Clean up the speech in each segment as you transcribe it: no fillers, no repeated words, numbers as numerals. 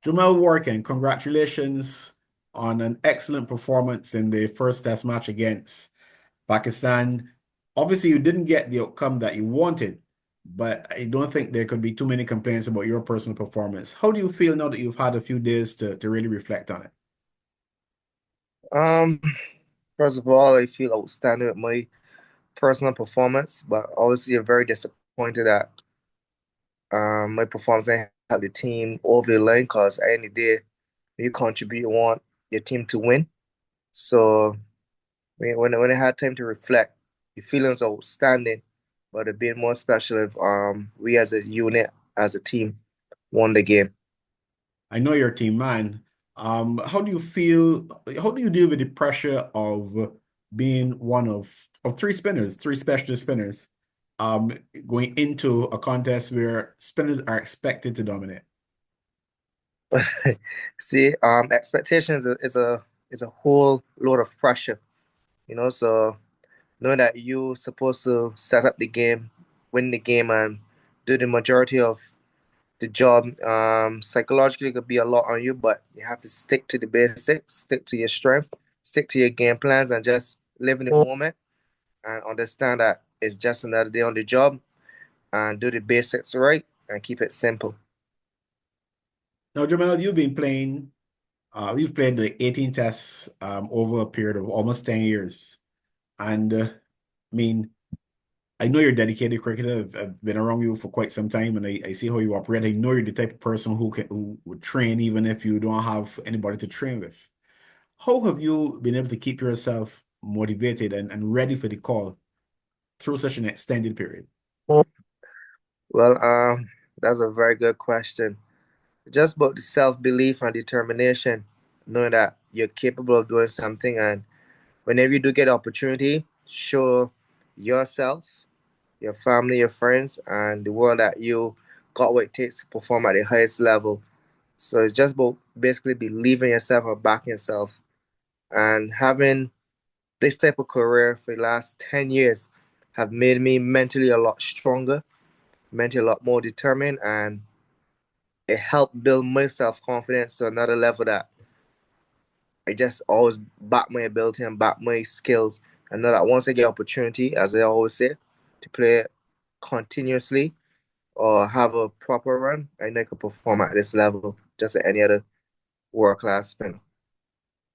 Jomel Warrican, congratulations on an excellent performance in the first test match against Pakistan. Obviously, you didn't get the outcome that you wanted, but I don't think there could be too many complaints about your personal performance. How do you feel now that you've had a few days to really reflect on it? Um, First of all, I feel outstanding with my personal performance, but obviously I'm very disappointed that my performance didn't help the team over the line because at the end of the day, when you contribute, you want your team to win. So when I had time to reflect, the feelings are outstanding, but it'd been more special if we as a unit, as a team, won the game. I know you're a team man. How do you feel? How do you deal with the pressure of being one of three spinners, three specialist spinners, um, going into a contest where spinners are expected to dominate? See, expectations is a whole load of pressure, so knowing that you're supposed to set up the game, win the game, and do the majority of the job, psychologically it could be a lot on you, but you have to stick to the basics, stick to your strength, stick to your game plans, and just live in the moment and understand that it's just another day on the job and do the basics right and keep it simple. Now, Jamel, you've played the 18 tests over a period of almost 10 years. And I mean, I know you're a dedicated cricketer. I've been around you for quite some time and I see how you operate. I know you're the type of person who would train even if you don't have anybody to train with. How have you been able to keep yourself motivated and ready for the call through such an extended period? Well, that's a very good question. Just about the self-belief and determination, knowing that you're capable of doing something, and whenever you do get opportunity, show yourself, your family, your friends, and the world that you got what it takes to perform at the highest level. So it's just about basically believing yourself or backing yourself. And having this type of career for the last 10 years have made me mentally a lot stronger, mentally a lot more determined, and it helped build my self-confidence to another level that I just always back my ability and back my skills. And know that once I get opportunity, as I always say, to play continuously or have a proper run, I know I can perform at this level just at any other world class spinner.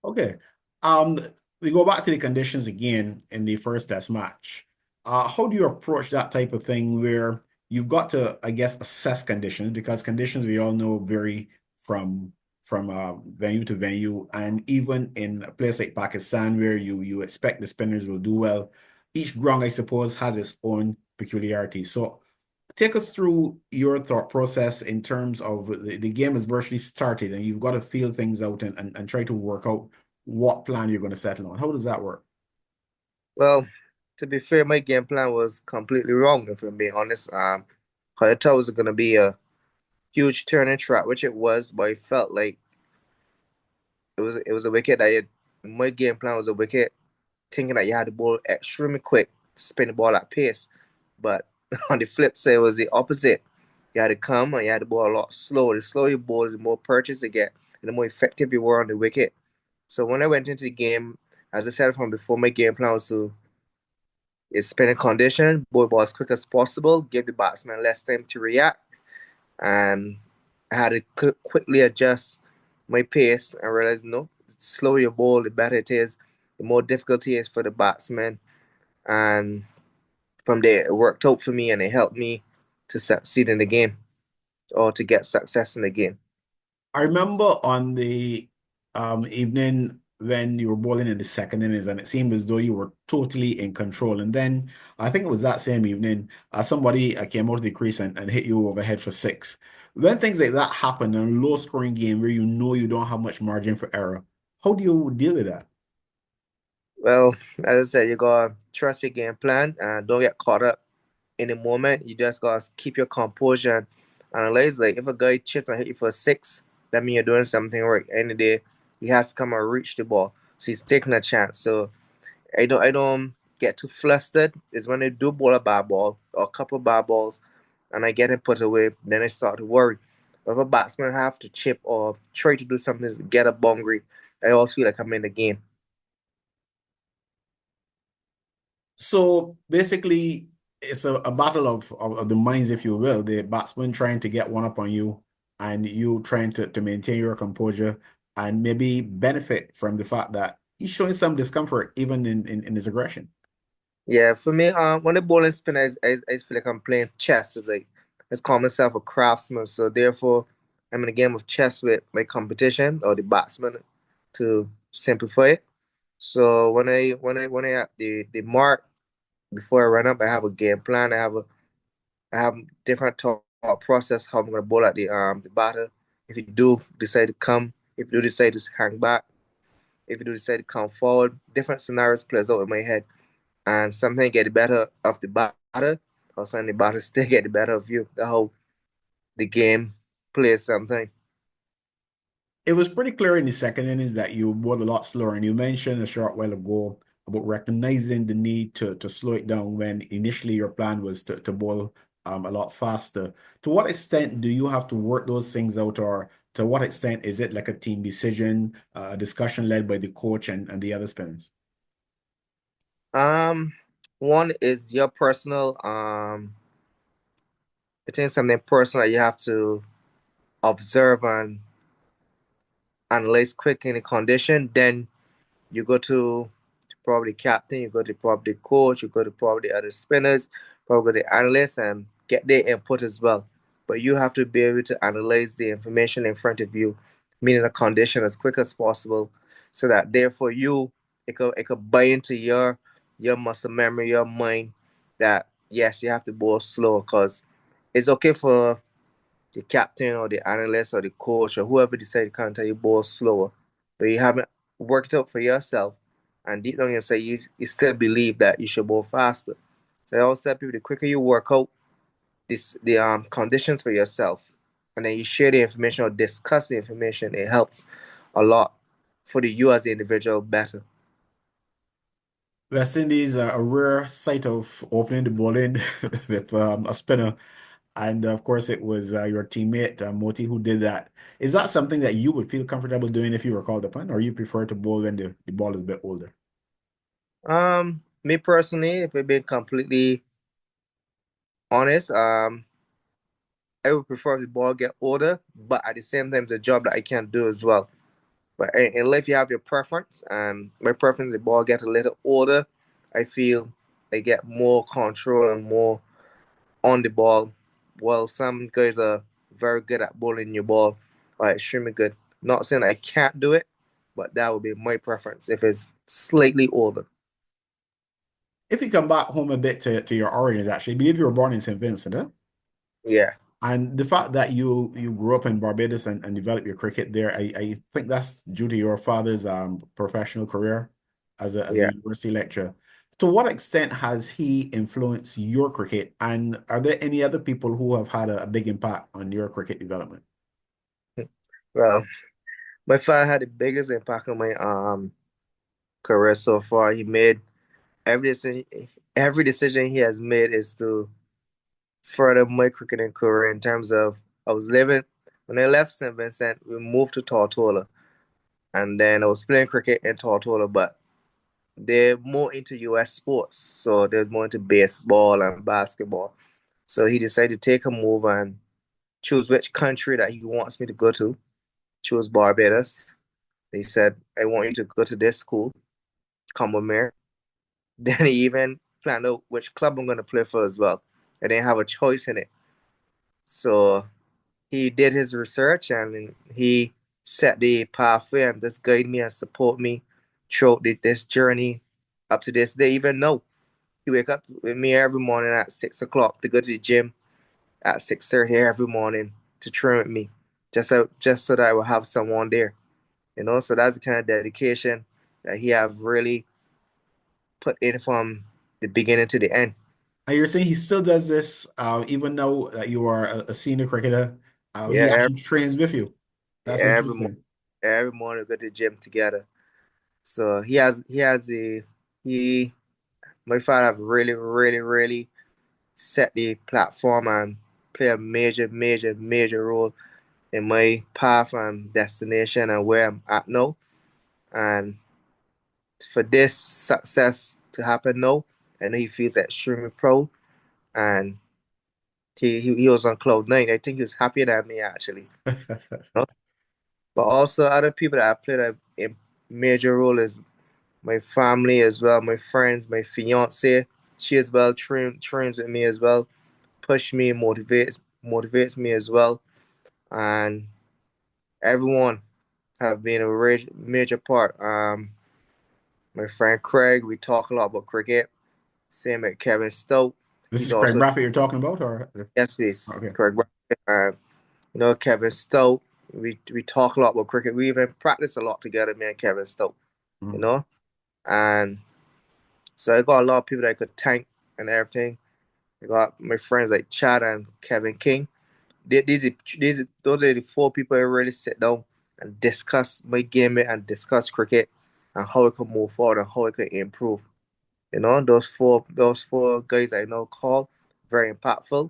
Okay. Um, we go back to the conditions again in the first test match. How do you approach that type of thing where you've got to, I guess, assess conditions because conditions we all know vary from venue to venue, and even in a place like Pakistan where you expect the spinners will do well, each ground, I suppose, has its own peculiarities. So take us through your thought process in terms of the game is virtually started and you've got to feel things out and try to work out what plan you're going to settle on. How does that work? Well, to be fair, my game plan was completely wrong, if I'm being honest. 'Cause I thought it was going to be a huge turning track, which it was, but it felt like it was a wicket that my game plan was a wicket, thinking that you had the ball extremely quick to spin the ball at pace. But on the flip side, it was the opposite. You had to come and you had the ball a lot slower. The slower you ball, the more purchase you get, and the more effective you were on the wicket. So when I went into the game, as I said from before, my game plan was to is spinning condition, ball ball as quick as possible, give the batsman less time to react, and I had to quickly adjust my pace and realize no, the slower your ball, the better it is, the more difficulty it is for the batsman. And from there, it worked out for me and it helped me to succeed in the game or to get success in the game. I remember on the evening when you were bowling in the second innings, and it seemed as though you were totally in control. And then I think it was that same evening, somebody came out of the crease and hit you overhead for six. When things like that happen in a low scoring game where you know you don't have much margin for error, how do you deal with that? Well, as I said, you gotta trust your game plan and don't get caught up in the moment. You just gotta keep your composure and analyze. Like if a guy chips and hit you for a six, that means you're doing something right. Any day, he has to come and reach the ball, so he's taking a chance. So I don't get too flustered. Is when I do bowl a bad ball or a couple of bad balls, and I get him put away. Then I start to worry. If a batsman have to chip or try to do something to get a boundary, I always feel like I'm in the game. So basically, it's a battle of the minds, if you will. The batsman trying to get one up on you, and you trying to maintain your composure and maybe benefit from the fact that he's showing some discomfort even in his aggression. Yeah, for me, when the bowling spin, I feel like I'm playing chess. It's like it's call myself a craftsman. So therefore, I'm in a game of chess with my competition or the batsman to simplify it. So when I have the mark before I run up, I have a game plan. I have different thought process how I'm gonna bowl at the batter. If you do decide to come, if you do decide to hang back, if you do decide to come forward, different scenarios plays out in my head, and something get the better of the batter, or something the batter still get the better of you. That's how the game plays something. It was pretty clear in the second innings that you bowled a lot slower, and you mentioned a short while ago about recognizing the need to slow it down when initially your plan was to bowl a lot faster. To what extent do you have to work those things out, or to what extent is it like a team decision, a discussion led by the coach and the other spinners? Um, One is your personal I think something personal you have to observe and analyze quick in the condition. Then you go to probably captain, you go to probably coach, you go to probably other spinners, probably the analysts, and get their input as well. But you have to be able to analyze the information in front of you, meaning the condition as quick as possible, so that therefore it could buy into your muscle memory, your mind that yes, you have to bowl slow because it's okay for the captain or the analyst or the coach or whoever decide to kind tell you ball slower, but you haven't worked out for yourself, and deep down inside you still believe that you should bowl faster. So I always tell people the quicker you work out the conditions for yourself, and then you share the information or discuss the information, it helps a lot for the you as the individual better. West Indies are a rare sight of opening the ball in with a spinner. And of course, it was your teammate, Moti, who did that. Is that something that you would feel comfortable doing if you were called upon, or you prefer to bowl when the ball is a bit older? Me personally, if we're being completely honest, I would prefer the ball get older, but at the same time, it's a job that I can't do as well. But in life, you have your preference, and my preference, the ball get a little older. I feel I get more control and more on the ball. Well, some guys are very good at bowling your ball, or extremely good. Not saying I can't do it, but that would be my preference if it's slightly older. If you come back home a bit to your origins, actually, I believe you were born in St. Vincent, huh? Yeah, And the fact that you grew up in Barbados and developed your cricket there, I think that's due to your father's professional career as a yeah. university lecturer. To what extent has he influenced your cricket? And are there any other people who have had a big impact on your cricket development? Well, my father had the biggest impact on my career so far. He made every decision, every decision he has made is to further my cricketing career in terms of I was living when I left St. Vincent, we moved to Tortola, and then I was playing cricket in Tortola, but they're more into US sports, so they're more into baseball and basketball. So he decided to take a move and choose which country that he wants me to go to. Choose Barbados. He said, "I want you to go to this school. Come with me." Then he even planned out which club I'm going to play for as well. I didn't have a choice in it. So he did his research and he set the pathway and just guide me and support me throughout this journey up to this day. Even now, he wake up with me every morning at 6 o'clock to go to the gym at 6:30 every morning to train with me, just so that I will have someone there. So that's the kind of dedication that he have really put in from the beginning to the end. And you're saying he still does this, even though that you are a senior cricketer, he Yeah, actually trains with you. That's every morning, interesting. every morning we go to the gym together. So he has he my father have really, really, really set the platform and play a major, major, major role in my path and destination and where I'm at now. And for this success to happen now, I know he feels extremely proud and he was on cloud nine. I think he was happier than me actually. You know? But also other people that have played a major role is my family as well, my friends, my fiance. She as well trains with me as well, push me, motivates me as well, and everyone have been a major part. My friend Craig, we talk a lot about cricket. Same with Kevin Stoke. This He's is Craig also Bradford you're talking about, or yes, please, okay. Craig. Kevin Stoke. We talk a lot about cricket. We even practice a lot together, me and Kevin Stoke. You Mhm. know, and so I got a lot of people that I could thank and everything. I got my friends like Chad and Kevin King. Those are the four people I really sit down and discuss my game and discuss cricket and how it could move forward and how it could improve. Those four guys I know call very impactful.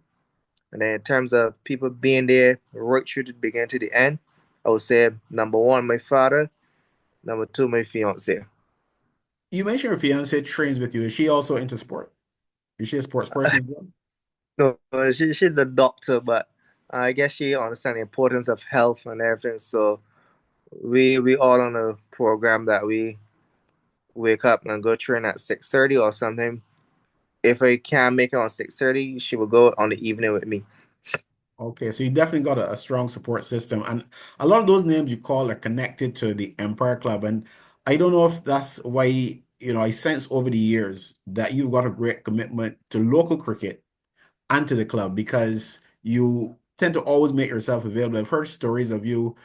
And then in terms of people being there right through the beginning to the end, I would say number one, my father, number two, my fiance. You mentioned your fiance trains with you. Is she also into sport? Is she a sports person as well? No, she's a doctor, but I guess she understands the importance of health and everything. So we all on a program that we wake up and go train at 6:30 or something. If I can't make it on 6:30, she will go on the evening with me. Okay, so you definitely got a strong support system. And a lot of those names you call are connected to the Empire Club. And I don't know if that's why, I sense over the years that you've got a great commitment to local cricket and to the club because you tend to always make yourself available. I've heard stories of you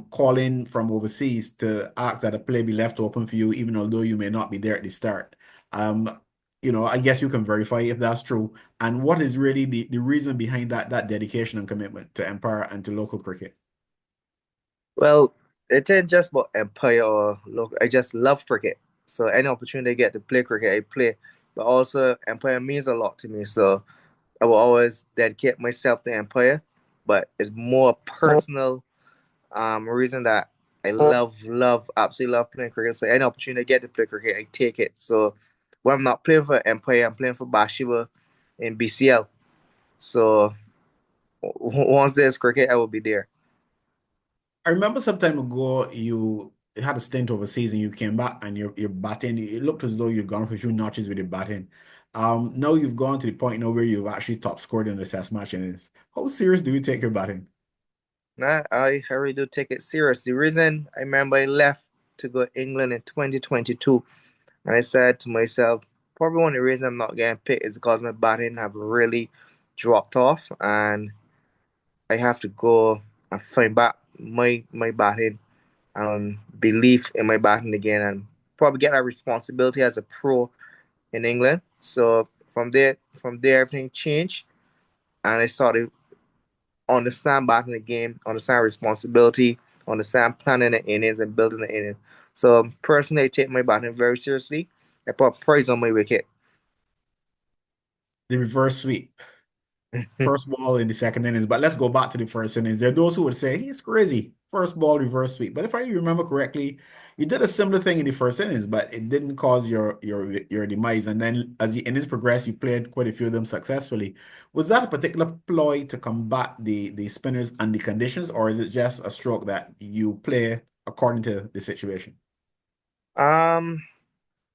calling from overseas to ask that a play be left open for you, even although you may not be there at the start. Um, I guess you can verify if that's true. And what is really the reason behind that dedication and commitment to Empire and to local cricket? Well, it ain't just about Empire or local. I just love cricket. So any opportunity I get to play cricket, I play. But also Empire means a lot to me. So I will always dedicate myself to Empire. But it's more personal reason that I absolutely love playing cricket. So any opportunity I get to play cricket, I take it. So when I'm not playing for Empire, I'm playing for Bashiba in BCL. So once there's cricket, I will be there. I remember some time ago you had a stint overseas and you came back and your batting, it looked as though you'd gone for a few notches with your batting. Now you've gone to the point now where you've actually top scored in the test match innings. How serious do you take your batting? Nah, I really do take it serious. The reason I remember I left to go to England in 2022, and I said to myself, probably one of the reasons I'm not getting picked is because my batting have really dropped off, and I have to go and find back my batting and belief in my batting again, and probably get that responsibility as a pro in England. So from there, everything changed, and I started understand batting the game, understand responsibility, understand planning the innings and building the innings. So personally, I take my batting very seriously. I put praise on my wicket. The reverse sweep. First ball in the second innings, but let's go back to the first innings. There are those who would say he's crazy. First ball, reverse sweep. But if I remember correctly, you did a similar thing in the first innings, but it didn't cause your demise. And then as the innings progressed, you played quite a few of them successfully. Was that a particular ploy to combat the spinners and the conditions, or is it just a stroke that you play according to the situation? um,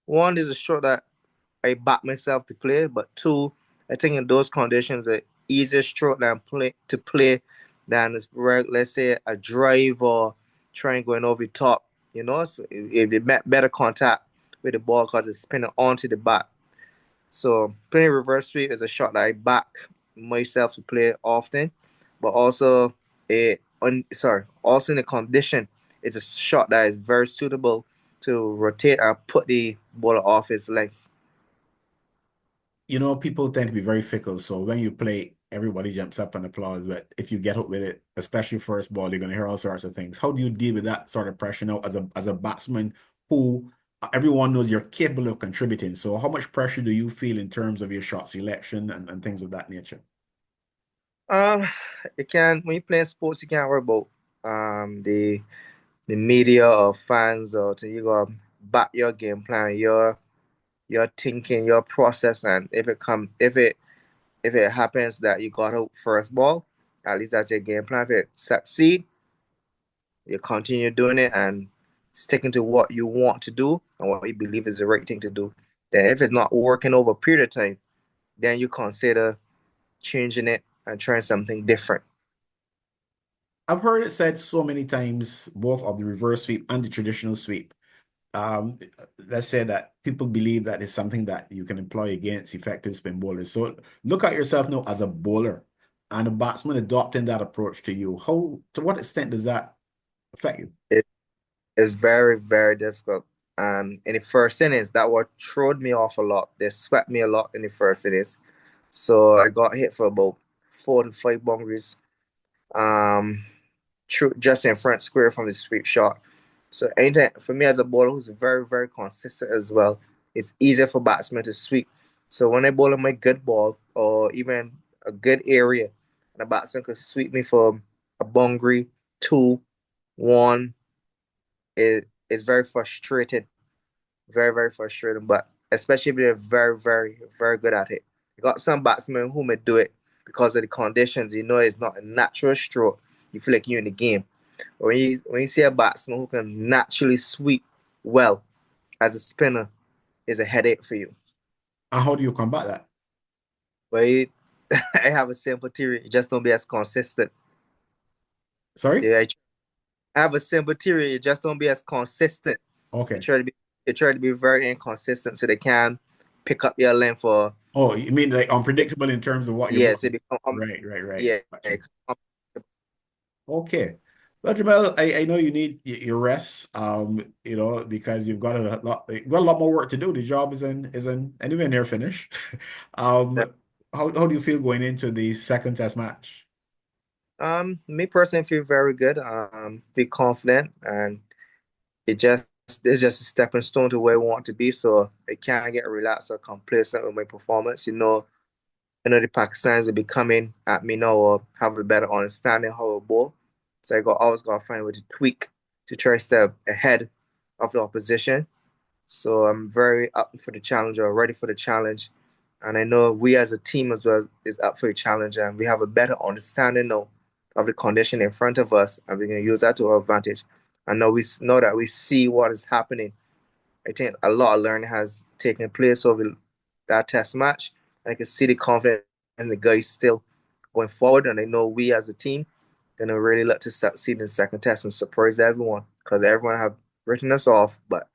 One is a shot that I back myself to play, but two, I think in those conditions, the easier stroke to play than let's say a drive or trying going over the top. So if you met better contact with the ball because it's spinning onto the bat. So playing reverse sweep is a shot that I back myself to play often, but also also in the condition, it's a shot that is very suitable to rotate and put the ball off its length. People tend to be very fickle. So when you play, everybody jumps up and applauds. But if you get up with it, especially first ball, you're going to hear all sorts of things. How do you deal with that sort of pressure now as a batsman who everyone knows you're capable of contributing? So how much pressure do you feel in terms of your shot selection and things of that nature? Um, you can when you play sports, you can't worry about the media or fans or to you go back your game plan, your thinking, your process, and if it happens that you got out first ball, at least that's your game plan. If it succeed, you continue doing it and sticking to what you want to do and what you believe is the right thing to do. Then if it's not working over a period of time, then you consider changing it and trying something different. I've heard it said so many times, both of the reverse sweep and the traditional sweep. Um, let's say that people believe that it's something that you can employ against effective spin bowlers. So look at yourself now as a bowler and a batsman adopting that approach to you. How, to what extent does that affect you? It is very, very difficult. In the first innings, that what throwed me off a lot. They swept me a lot in the first innings. So I got hit for about 4 to 5 boundaries. Um, just in front square from the sweep shot. So anytime for me as a bowler who's very, very consistent as well, it's easier for batsmen to sweep. So when I bowl in my good ball or even a good area, and a batsman could sweep me for a boundary, two, one, it's very frustrating. Very, very frustrating. But especially if they're very, very, very good at it. You got some batsmen who may do it because of the conditions. You know it's not a natural stroke. You feel like you're in the game. When you see a batsman who can naturally sweep well as a spinner, is a headache for you. And how do you combat that? But I have a simple theory. You just don't be as consistent. Sorry? Yeah, I have a simple theory. You just don't be as consistent. You Okay. try to be you try to be very inconsistent so they can pick up your lane for Oh, you mean like unpredictable in terms of what you're yes, it bowling? become Right, right, right. yeah. Got you. Okay. Well, Jamel, I know you need your rest, because you've got a lot more work to do. The job isn't anywhere near finished. Um, how do you feel going into the second test match? Me personally feel very good. Feel confident, and it's just a stepping stone to where I want to be. So I can't get relaxed or complacent with my performance. The Pakistanis will be coming at me now or have a better understanding how I bowl. So always gotta find a way to tweak to try to step ahead of the opposition. So I'm very up for the challenge or ready for the challenge. And I know we as a team as well is up for the challenge and we have a better understanding now of the condition in front of us and we're going to use that to our advantage. I know we know that we see what is happening. I think a lot of learning has taken place over that test match. And I can see the confidence in the guys still going forward. And I know we as a team going to really look to succeed in the second test and surprise everyone because everyone have written us off. But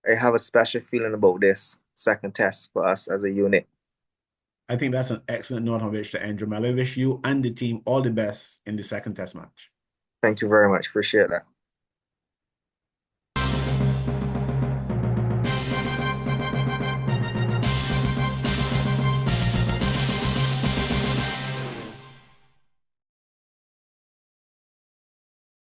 I have a special feeling about this second test for us as a unit. I think that's an excellent note on which to end, Jamel. I wish you and the team all the best in the second test match. Thank you very much. Appreciate that.